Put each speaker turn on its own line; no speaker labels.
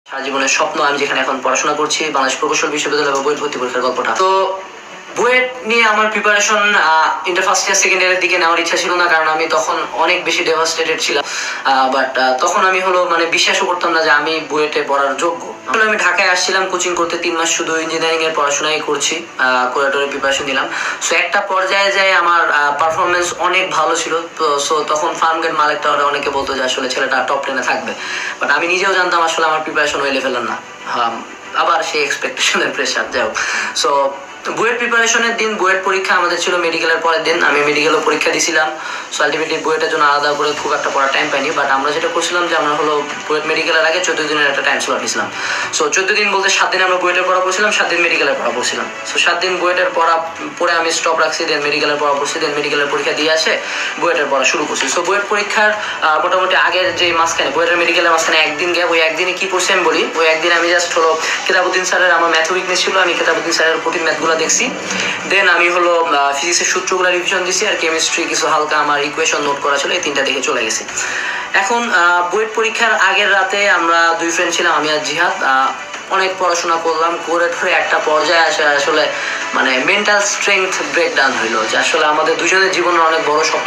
সারা জীবনের স্বপ্ন, আমি যেখানে এখন পড়াশোনা করছি, বাংলাদেশ প্রকৌশল বিশ্ববিদ্যালয় বা বুয়েট ভর্তি পরীক্ষার গল্পটা। তো বুয়েট নিয়ে আমার preparation inter first year second ইয়ারের দিকে নেওয়ার ইচ্ছা ছিল না, কারণ আমি তখন অনেক বেশি ডেভাস্টেটেড ছিলাম। বাট তখন আমি মানে বিশ্বাসও করতাম না যে আমি বুয়েটে পড়ার যোগ্য। আমি ঢাকায় আসছিলাম কোচিং করতে, 3 মাস শুধু ইঞ্জিনিয়ারিং এর পড়াশোনাই করছি, কোরেটরে প্রিপারেশন নিলাম। সো একটা পর্যায়ে যায় আমার পারফরমেন্স অনেক ভালো ছিল। সো তখন ফার্মগেট মালিক টাওয়ারে অনেকে বলতো যে আসলে ছেলেটা টপ 10-এ থাকবে, বাট আমি নিজেও জানতাম আসলে আমার প্রিপারেশন ওই লেভেলের না। আবার সেই এক্সপেকটেশনের প্রেশার, যাই হোক। সো বুয়েট প্রিপারেশনের দিন, বুয়েট পরীক্ষা আমাদের ছিল মেডিকেলের পরের দিন। আমি মেডিকেলও পরীক্ষা দিয়েছিলাম। সো আলটিমেটলি বুয়েটের জন্য আলাদা করে খুব একটা পড়ার টাইম পাইনি, বাট আমরা যেটা করছিলাম যে আমরা বুয়েট মেডিকেলের আগে 14 দিনের একটা টাইম স্লট নিয়েছিলাম। সো 14 দিন বলতে 7 দিন আমরা বুয়েটের পড়া পড়ছিলাম, 7 দিন মেডিকেলের পড়া পড়ছিলাম। সো 7 দিন বুয়েটের পড়া পরে আমি স্টপ রাখছি, দেন মেডিকেলের পড়া পড়ছি, দেন মেডিকেলের পরীক্ষা দিয়ে আসে বুয়েটের পড়া শুরু করছি। সো বুয়েট পরীক্ষার মোটামুটি আগের যে মাঝখানে, বুয়েটের মেডিকেলের মাঝখানে একদিন গ্যাপ, ওই একদিনে কি পড়ছি আমি বলি। ওই একদিন আমি জাস্ট কেতাবুদ্দিন স্যারের, আমার ম্যাথ উইকনেস ছিল, আমি কেতাবুদ্দিন স্যারের কঠিন ম্যাথগুলো দেখছি। দেন আমি ফিজিক্সের সূত্রগুলো রিভিশন দিছি, আর কেমিস্ট্রি কিছু হালকা আমার ইকুয়েশন নোট করা ছিল, এই 3টা দেখে চলে গেছি। এখন বুয়েট পরীক্ষার আগের রাতে আমরা 2 ফ্রেন্ড ছিলাম, আমি আর জিহাদ, অনেক পড়াশোনা করলাম। করে একটা পর্যায়ে আসে আসলে মেন্টাল স্ট্রেংথ ব্রেকডাউন হইলো, যে আসলে আমাদের দুজনের জীবনের অনেক বড় স্বপ্ন